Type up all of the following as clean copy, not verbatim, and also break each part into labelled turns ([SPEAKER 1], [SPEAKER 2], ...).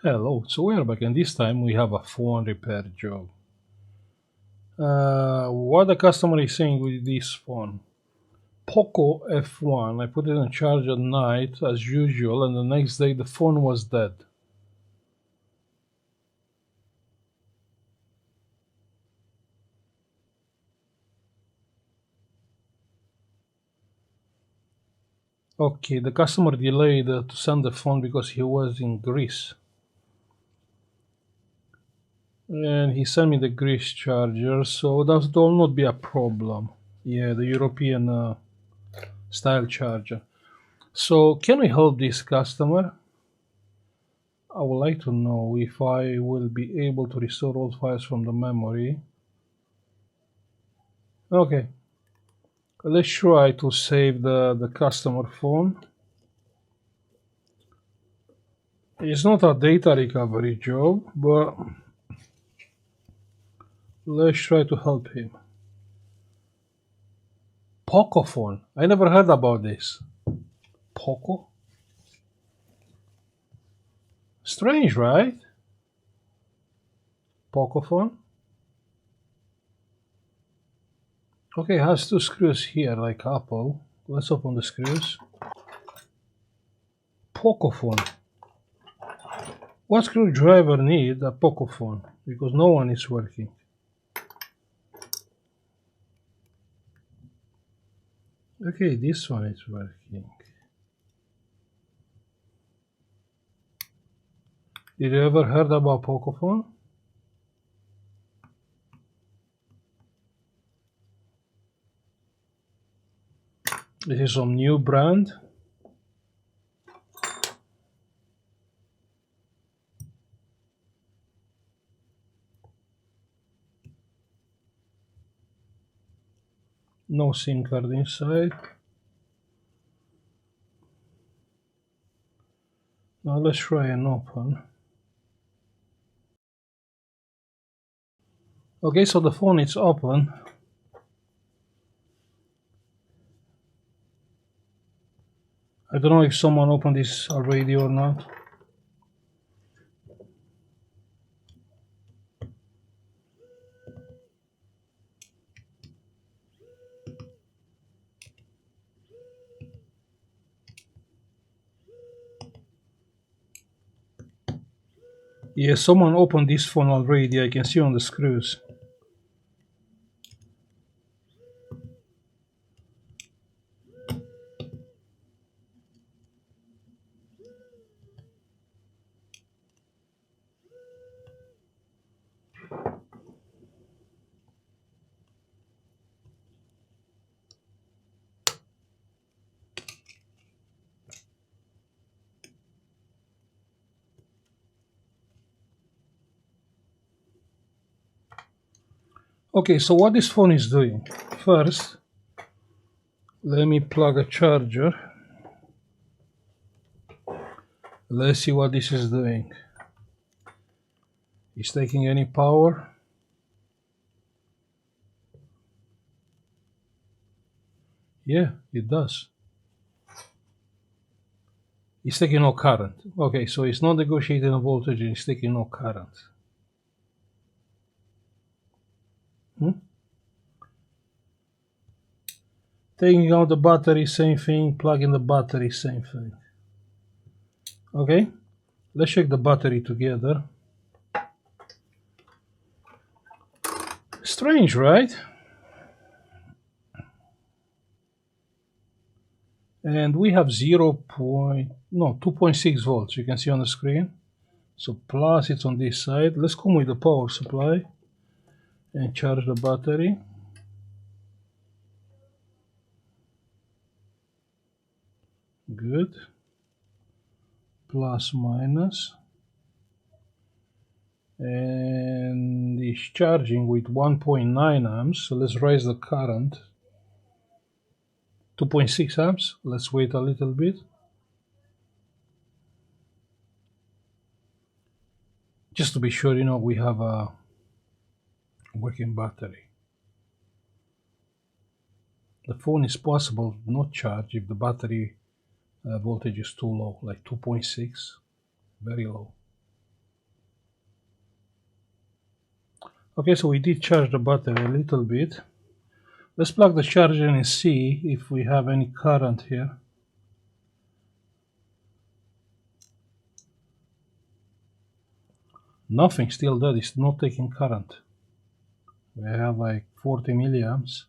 [SPEAKER 1] Hello, so we are back, and this time we have a phone repair job. What the customer is saying with this phone? Poco F1, I put it on charge at night as usual, and the next day the phone was dead. Okay, the customer delayed to send the phone because he was in Greece. And he sent me the Greece charger, so that will not be a problem. Yeah, the European style charger. So, can we help this customer? I would like to know if I will be able to restore all files from the memory. Okay, let's try to save the customer phone. It's not a data recovery job, but let's try to help him. PocoPhone. I never heard about this. Poco? Strange, right? PocoPhone? Okay, it has two screws here, like Apple. Let's open the screws. PocoPhone. What screwdriver need a PocoPhone? Because no one is working. Okay, this one is working. Did you ever heard about PocoPhone? This is some new brand. No SIM card inside. Now let's try and open. Okay, so the phone is open. I don't know if someone opened this already or not. Yes, someone opened this phone already. I can see on the screws. Okay, so what this phone is doing? First, let me plug a charger. Let's see what this is doing. Is taking any power? Yeah, it does. It's taking no current. Okay, so it's not negotiating a voltage and it's taking no current. Hmm? Taking out the battery, same thing. Plugging the battery, same thing. Okay, let's check the battery together. Strange, right? And we have 2.6 volts. You can see on the screen. So plus it's on this side. Let's come with the power supply and charge the battery. Good. Plus minus. And it's charging with 1.9 amps. So let's raise the current. 2.6 amps. Let's wait a little bit. Just to be sure, we have a working battery. The phone is possible not charge if the battery voltage is too low, like 2.6, very low. Okay, so we did charge the battery a little bit. Let's plug the charger in and see if we have any current here. Nothing, still dead, it's not taking current. We have like 40 milliamps.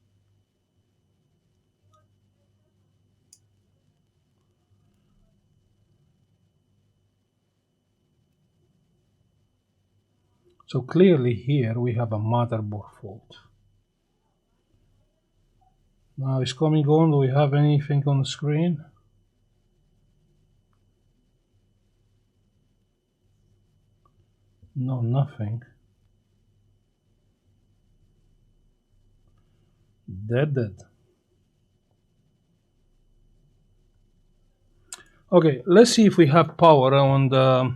[SPEAKER 1] So clearly here we have a motherboard fault. Now it's coming on. Do we have anything on the screen? No, nothing. Dead. Okay, let's see if we have power on the,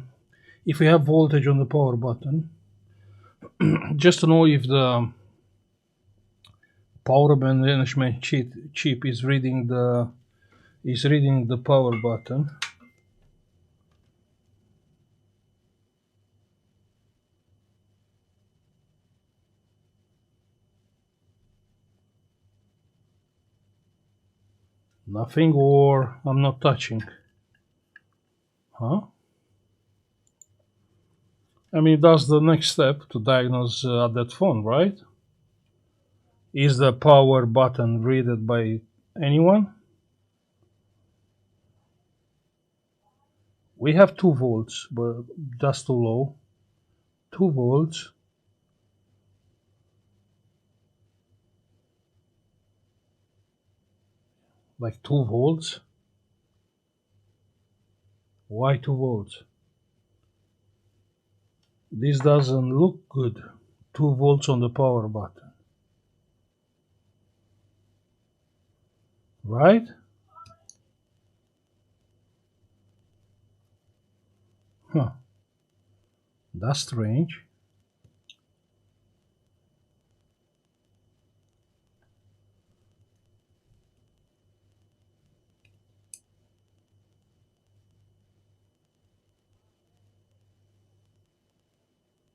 [SPEAKER 1] if we have voltage on the power button, just to know if the power management chip is reading the power button. Nothing, or I'm not touching. Huh? I mean, that's the next step to diagnose that phone, right? Is the power button read by anyone? We have 2 volts, but that's too low. 2 volts. Like 2 volts. Why 2 volts? This doesn't look good. 2 volts on the power button. Right? Huh. That's strange.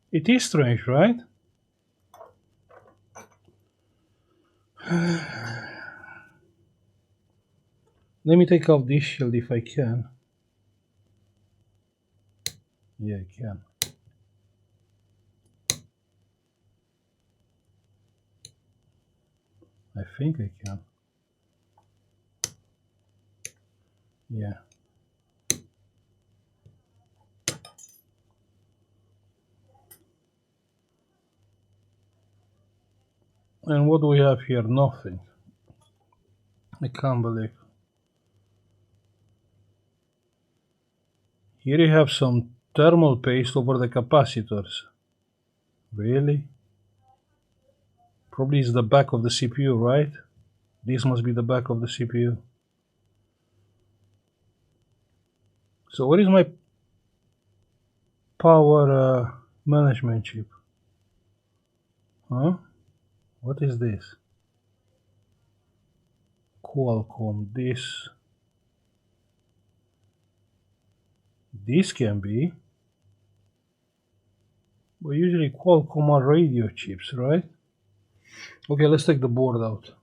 [SPEAKER 1] It is strange, right? Let me take off this shield if I can. Yeah, I can. I think I can. Yeah. And what do we have here? Nothing. I can't believe. Here you have some thermal paste over the capacitors. Really? Probably is the back of the CPU, right? This must be the back of the CPU. So where is my power management chip? Huh? What is this? Qualcomm. This can be. But usually Qualcomm are radio chips, right? Okay, let's take the board out.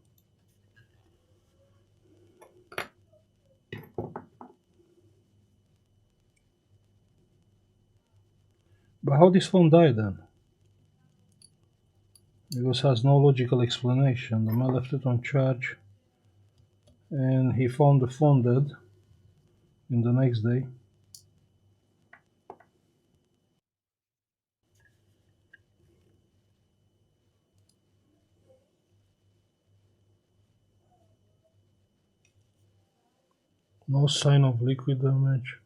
[SPEAKER 1] But how this phone died then? Because it has no logical explanation. The man left it on charge and he found the phone dead in the next day. No sign of liquid damage.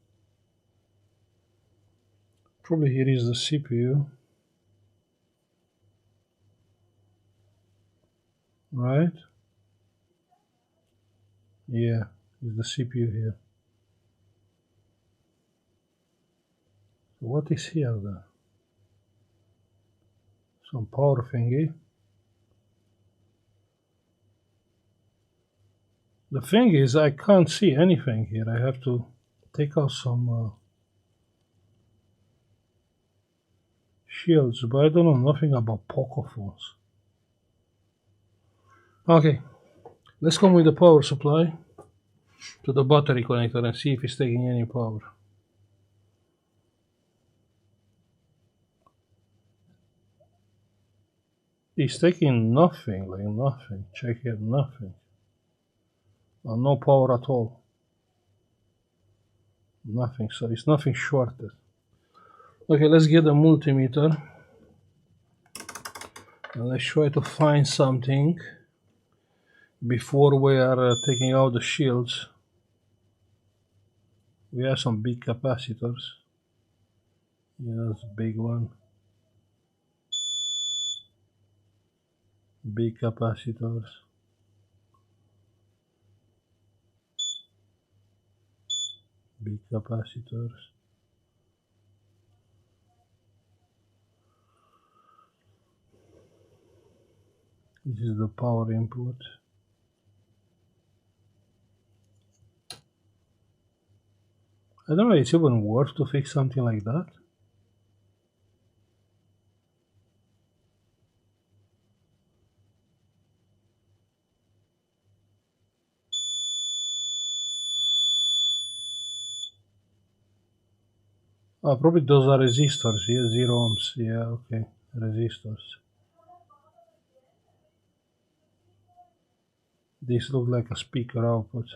[SPEAKER 1] Probably here is the CPU. Right? Yeah, it's the CPU here. So what is here then? Some power thingy. The thing is, I can't see anything here. I have to take out some shields, but I don't know nothing about PocoPhones. Okay, let's come with the power supply to the battery connector and see if it's taking any power. It's taking nothing, like nothing. Check here, nothing. No power at all. Nothing, so it's nothing shorted. Okay, let's get a multimeter and let's try to find something before we are taking out the shields. We have some big capacitors. Yes, big one. Big capacitors. Big capacitors. This is the power input. I don't know, it's even worth to fix something like that. Probably those are resistors, yeah, 0 ohms, yeah, okay, resistors. This looks like a speaker output.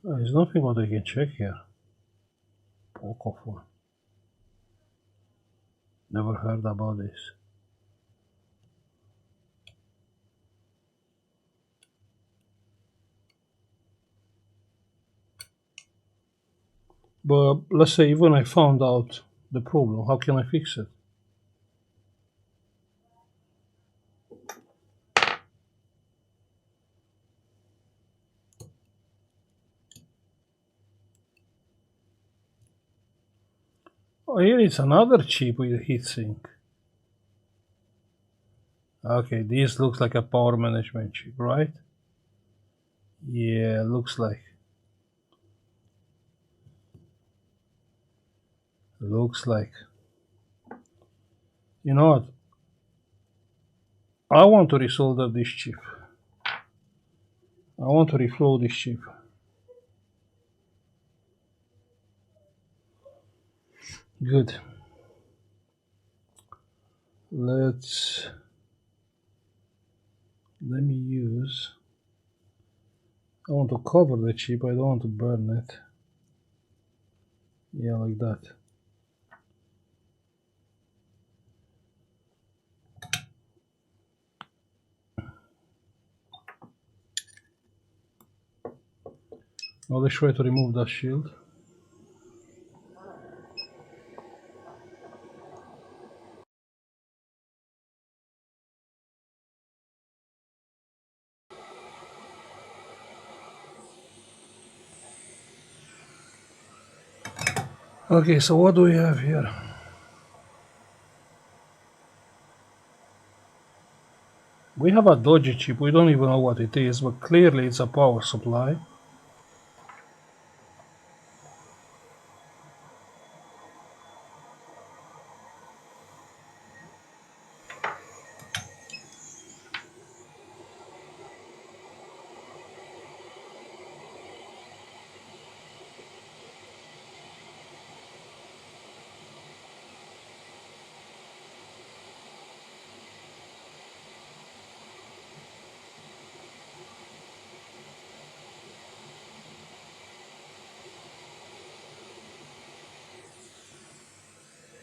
[SPEAKER 1] There's nothing what I can check here. PocoPhone. Never heard about this. But let's say even I found out the problem, how can I fix it? Oh, here it's another chip with a heatsink. Okay, this looks like a power management chip, right? Yeah, looks like. Looks like. You know what? I want to resolder this chip. I want to reflow this chip. Good. Let me use. I want to cover the chip, I don't want to burn it. Yeah, like that. Now let's try to remove that shield. Okay, so what do we have here? We have a dodgy chip, we don't even know what it is, but clearly it's a power supply.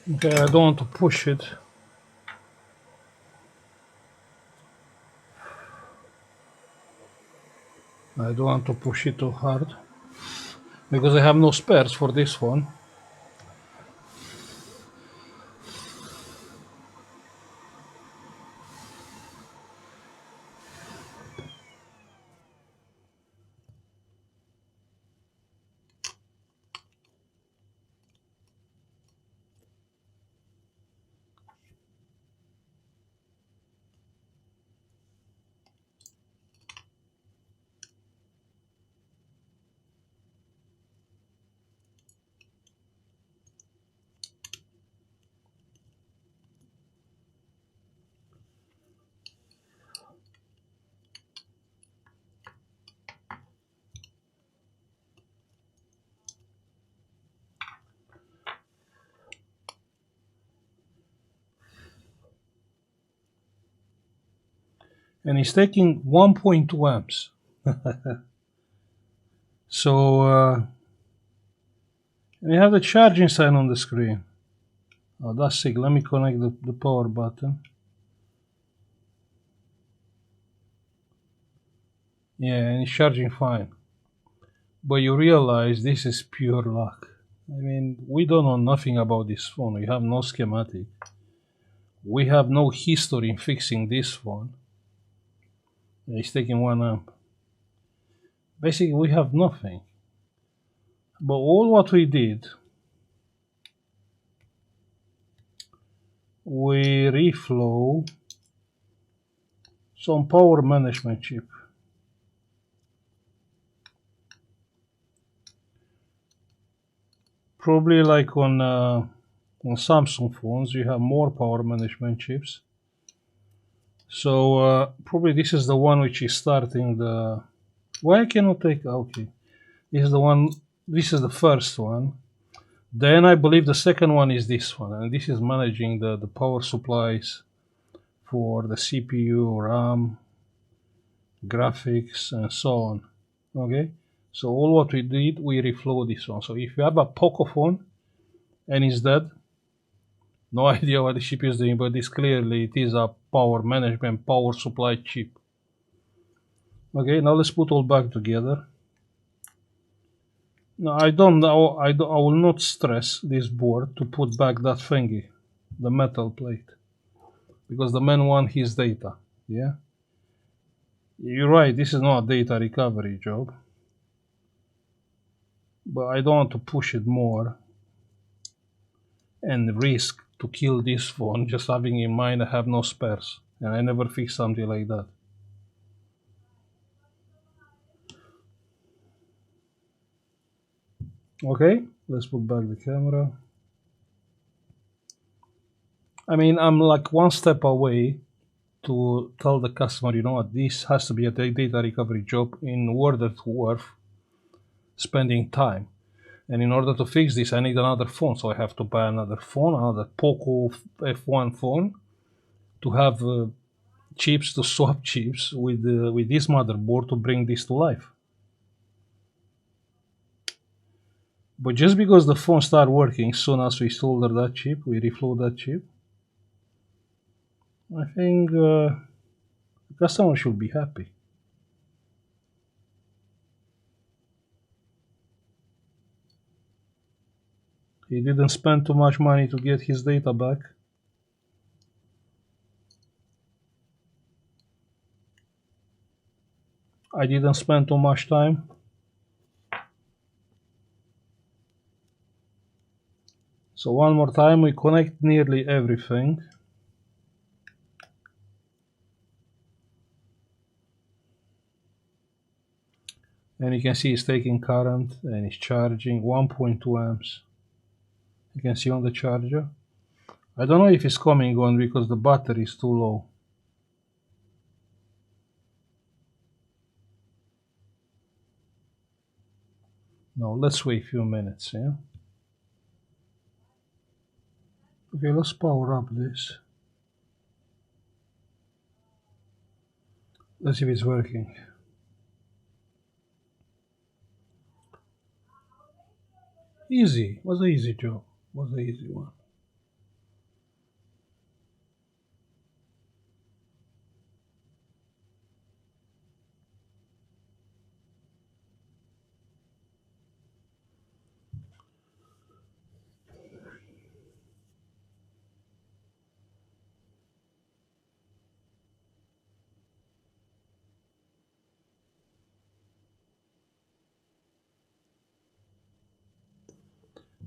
[SPEAKER 1] Okay, I don't want to push it. I don't want to push it too hard because I have no spares for this one. and it's taking 1.2 amps. So and you have the charging sign on the screen. Oh, that's sick. Let me connect the power button. Yeah, and it's charging fine. But you realize this is pure luck. I mean, we don't know nothing about this phone. We have no schematic. We have no history in fixing this phone. It's taking 1 amp. Basically, we have nothing. But all what we did, we reflow some power management chip. Probably like on Samsung phones, you have more power management chips. So probably this is the one which is starting the. Why I cannot take? Okay, this is the one. This is the first one. Then I believe the second one is this one, and this is managing the power supplies for the CPU, RAM, graphics, and so on. Okay, so all what we did, we reflow this one. So if you have a PocoPhone and it's dead, no idea what the chip is doing, but this clearly it is a power management, power supply chip. Okay, now let's put all back together. Now I will not stress this board to put back that thingy, the metal plate, because the man wants his data. Yeah, you're right. This is not a data recovery job, but I don't want to push it more and risk to kill this phone just having in mind I have no spares and I never fix something like that. Okay, let's put back the camera. I mean, I'm like one step away to tell the customer, you know what, this has to be a data recovery job in order to worth spending time. And in order to fix this, I need another phone. So I have to buy another phone, another Poco F1 phone, to have chips, to swap chips with this motherboard to bring this to life. But just because the phone started working soon as we solder that chip, we reflow that chip, I think the customer should be happy. He didn't spend too much money to get his data back. I didn't spend too much time. So one more time, we connect nearly everything. And you can see it's taking current and it's charging 1.2 amps. You can see on the charger. I don't know if it's coming on because the battery is too low. No, let's wait a few minutes, yeah? Okay, let's power up this. Let's see if it's working. Easy, was an easy job, was an easy one.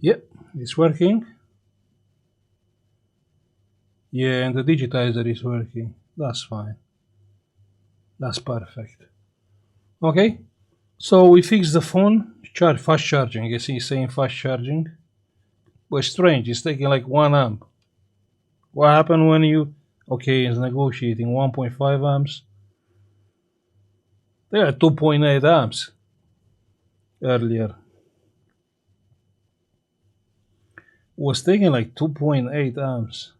[SPEAKER 1] Yep, it's working. Yeah, and the digitizer is working. That's fine. That's perfect. Okay, so we fixed the phone. Fast charging. You see, it's saying fast charging. But strange, it's taking like 1 amp. What happened when you. Okay, it's negotiating 1.5 amps. They are 2.8 amps earlier. Was taking like 2.8 amps.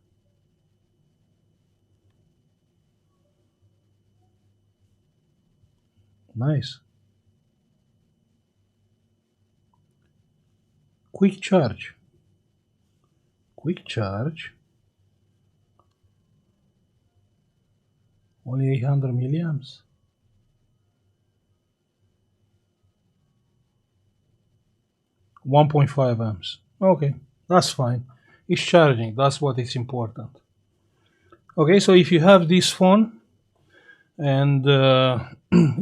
[SPEAKER 1] Nice. Quick charge. Quick charge. Only 800 milliamps. 1.5 amps. Okay, that's fine. It's charging. That's what is important. Okay, so if you have this phone and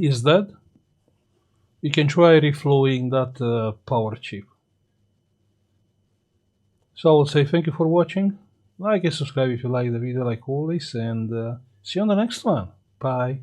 [SPEAKER 1] is dead, you can try reflowing that power chip. So I will say thank you for watching. Like and subscribe if you like the video, like always, and see you on the next one. Bye.